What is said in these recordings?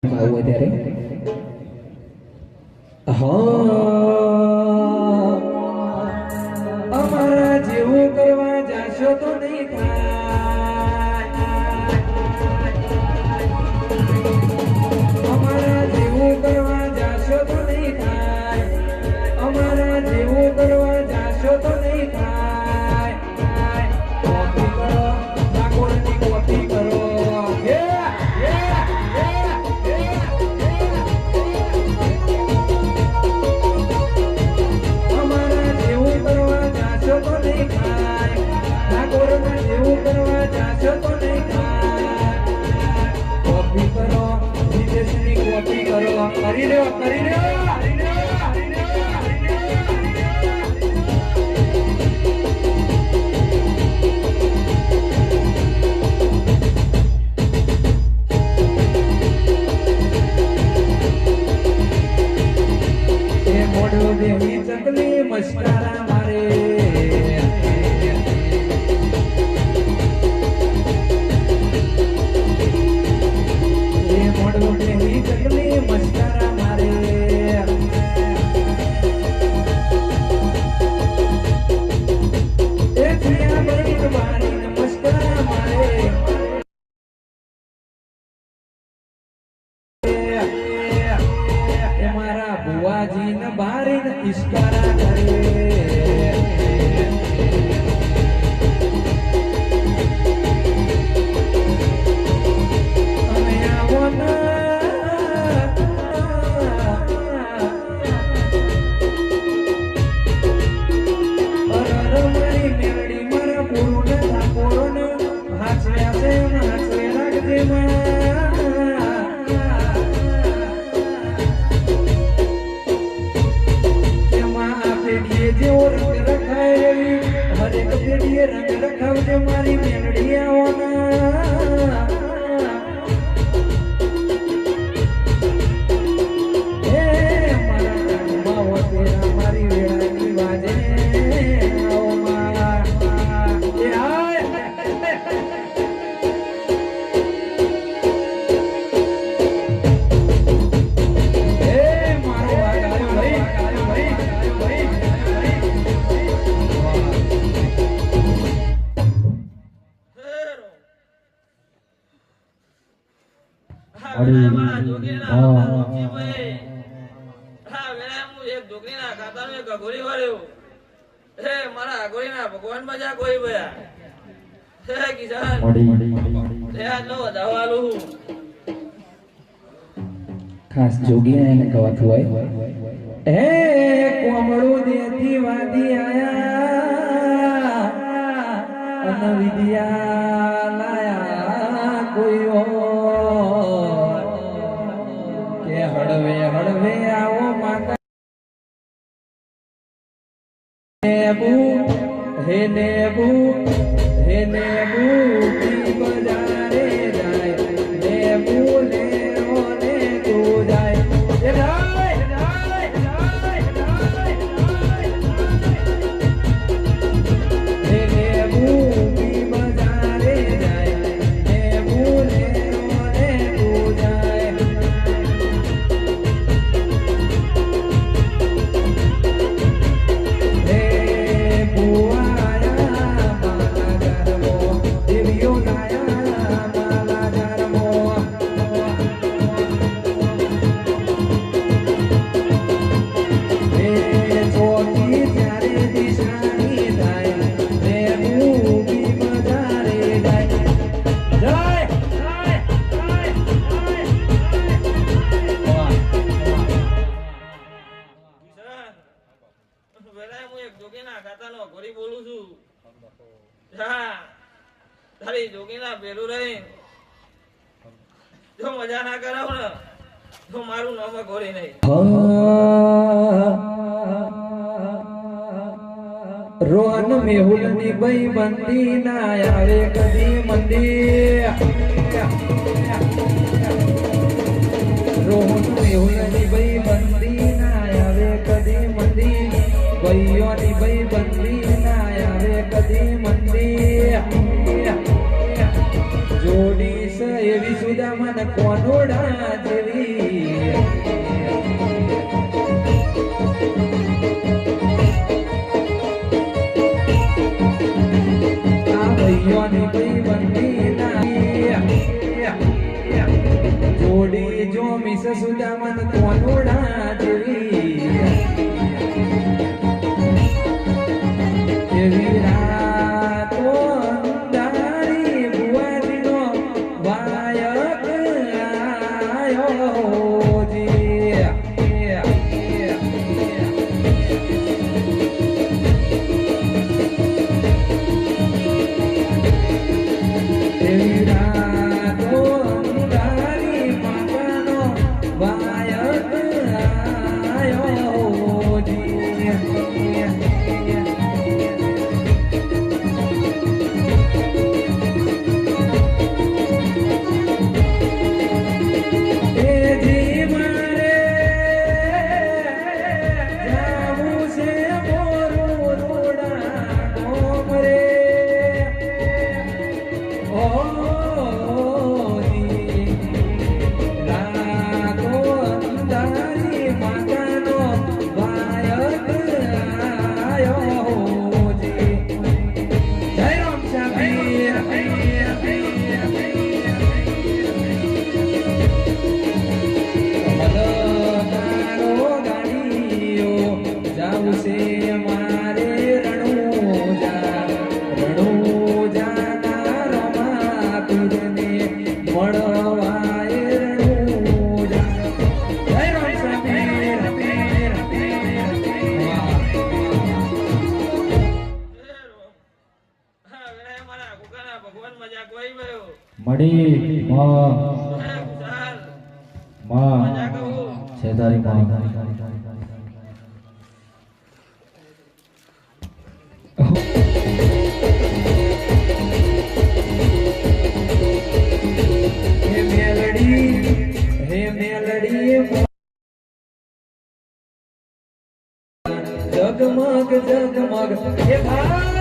આવું અત્યારે અમારા જેવું કરવા જાશો તો નહીં થાય, અમારા જેવું કરવા જાશો તો નહીં થાય, અમારા જેવું કરવા જાશો તો નહીં થાય. કોપી કરો, ઠાકોરની કોપી કરો. કરી લ્યો, કરી લ્યો. એ મોઢું દેવી ચકલી મસ્કારા મારે, એ મોઢું દેવી ચકલી મસ્કારા મારે. એ છિયા બળી મારી મસ્કારા મારે. એ મારા બુવાજી ને બારી ને ઇશ્કારા કરે. અને આવો મારી મેરડી મારા પૂરું ને ઠાકોરો ને હાચવ્યા છે હાચવે રાખજે જેવો રંગ રખાય એવી હરેક પેઢીએ રંગ રખાવજે મારી મેલડી આવવાના. હે મારા કાનમાં વતેરા મારી વેળાની વાજે આવો મારા. એ હાય એ મારો વાગ આવ્યો ભાઈ, ભગવાન મજા કોઈ ભયા કિસાન ખાસ જોગી એને કવાતું હોય. હે કોમળું દેથી વાદી આયા અન વિદ્યા લાયા કોઈ કે હળવે હળવે આવો માતા નેબુ હે નેબુ હે નેબુ કી બજારે જાય નેબુ લેવો ને તું જાય. એ જાય જાય જાય હે નેબુ કી બજારે જાય નેબુ લેવો ને તું જાય. તારી જોગીના પેલું રહી જો મજા ના કરાવ ને તો મારું નામ ઘોરી નહીં. રોહન મેહુલ ની ભાઈ બંદી ના આવે કદી મંદી. રોહન મેહુલ ની ભાઈ બંદી ના આવે કદી મંદી. ભાઈઓ ની ભાઈ બંદી ના આવે કદી મંદી. જોડી એવી સુદામન કોનોડા જેવી ભૈયોની ભાઈબંધી ના જોડી જો મિસ સુદામન કોનુડા જેવી એવી રાતો અંધારી બુઆજીનો વાયક આયો જી એવી રાતો અંધારી માતાનો વાયક આયો જી મડી માં છે તારી માં હે મેલડી જગમગ જગમગ હે ભાઈ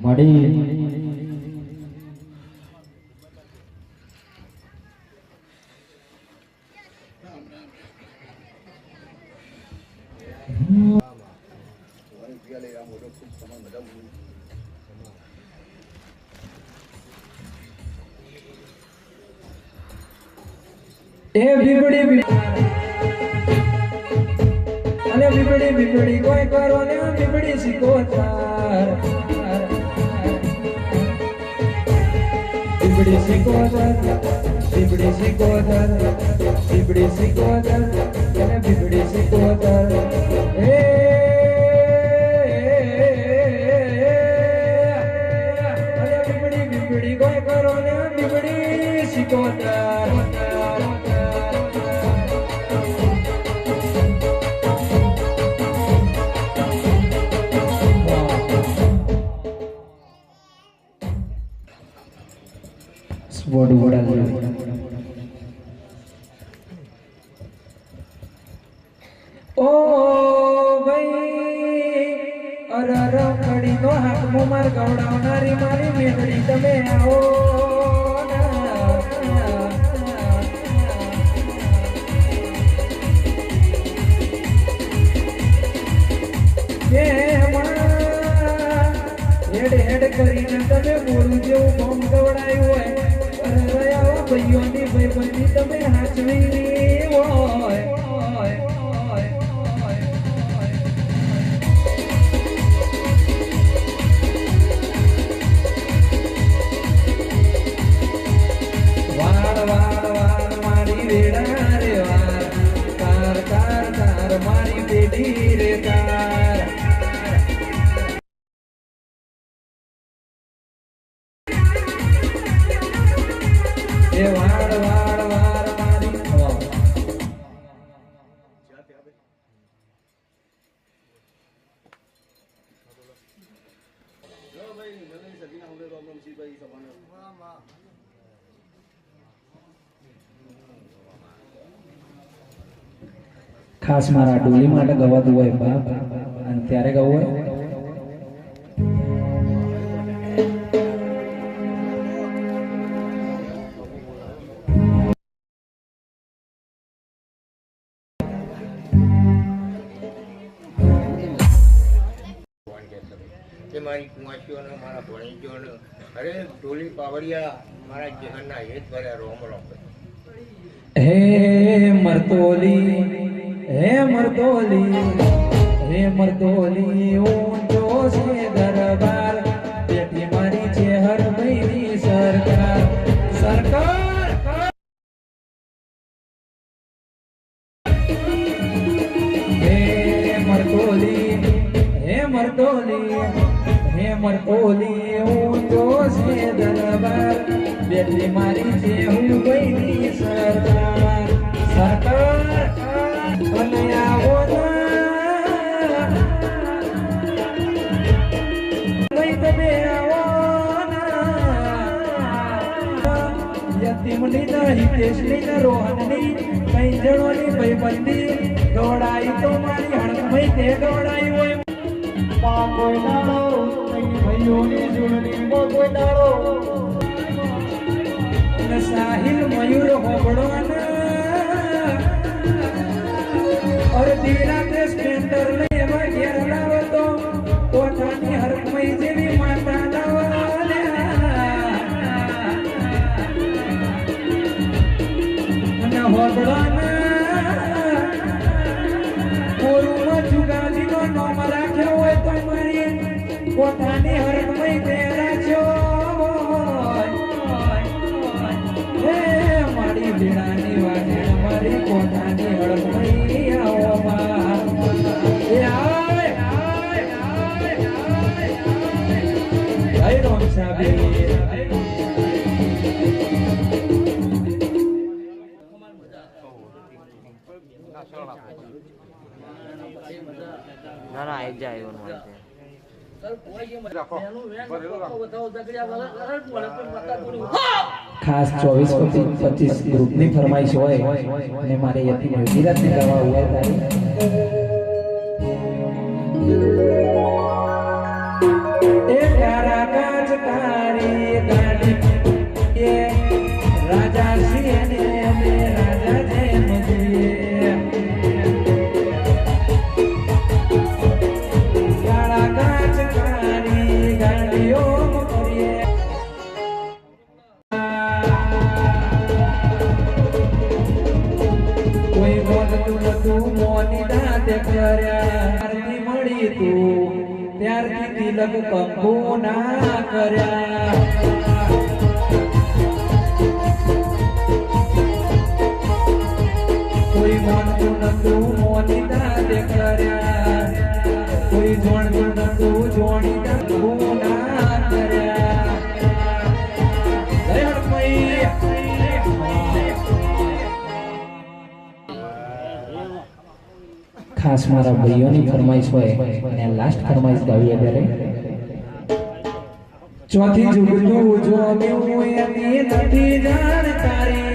મડી એ બીબડી અને બીબડી કોઈ કરો ને બીબડી શીખો તાર બીબડી શીખો તાર બીબડી શીખો તાર બીબડી શીખો તાર અને બીબડી શીખો તાર એ અને બીબડી કોઈ કરો ને બીબડી શીખો તાર વડ વડા ઓ ભાઈ અરર કડી નો હાથ માર ગવડાવનારી મારી મેલડી તમે આવો હેડ કરીને તમે બોલું જેવું બોમ ગવડાયું હોય અરે આવા ભાઈઓની ભાઈબંધી તમે હાચવી હોય વાળ વાળ વાળ મારી વેડા રે વાર તાર તાર તાર મારી બેટી રે તાર એ વાળ વાળ વાળ મારી ખાસ મારા ડોલી માટે ગવાતું હોય બાપ અને ત્યારે ગવું હોય મારી કુંવાસીઓને મારા ભણીજોને અરે ઢોલી પાવડિયા મારા જીવનના હેત ભર્યા રોમ રોમ. હે મરતોલી હે મરતોલી હે મરતોલી ઊંચો છે દરબાર બેઠી મારી છે હર મહિની સરકાર સરકાર હે મરતોલી હે મરતોલી હે મરતોલી ઊંચો છે દરબાર બેઠી મારી છે હું મહિની સરકાર સરકાર અને આવો ના નહીં તમે આવો ના યતીમની ના હિતેશની ના રોહનની કઈ જણોની ભાઈબંધી દોડાઈ તો મારી હણકમઈ તે દોડાઈ હોય કોઈ દાડો ભાઈઓની જોડણી કોઈ દાડો સાહિલ મયુર હોબળવાના અડધી રાત્રે સ્પ્લેન્ડર લેવા ઘેર લાવો તો કોઠાની હરકમઈ જેવી માતા લાવવાના હોબળવાના કોરુમાં જુગાજીનો નામ રાખ્યો હોય તો મારી કોઠાની હરકમઈ તે રાખ્યો મારી ભીડાની વાગે મારી પોતાની હળમઈ આવોમાં એ આય આય આય આય રોમ સાબી ના ના એક જાય એવું હોય ખાસ 24-25 ગ્રુપની ફરમાઈશ હોય અને મારે યતીમ ગુજરાતની દવા હોય તારી એ તારા કાચ તારી ગાડી એ રાજા સિંહ ને રાજા જેમ જોઈએ તારા કાચ તારી ગાડીઓ કરીએ કોઈ બોલતું નતું મોની દાંતે કર્યા ત્યારથી મળી તું ત્યારથી તિલક કંકુ ના કર્યા કોઈ બોલતું નતું મોની દાંતે કર્યા કોઈ જોણતું નતું જોણી કંકુ ના કર્યા જય હરમૈયા ખાસ મારા ભાઈઓની ફરમાઈશ હોય અને લાસ્ટ ફરમાઈશ ગાવી અત્યારે ચોથી જુગતું જો મેં એની નથી જાણકારી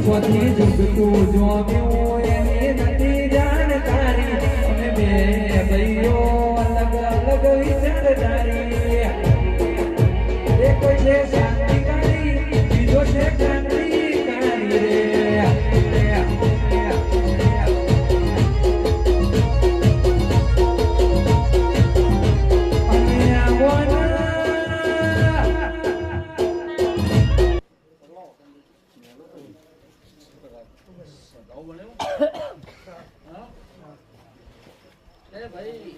ચોથી જુગતું જો મેં એની નથી જાણકારી અને બે ભાઈઓ અલગ અલગ વિચારધારી એક છે શાંતિકારી બીજો છે ક્રાંતિકારી રે ભાઈ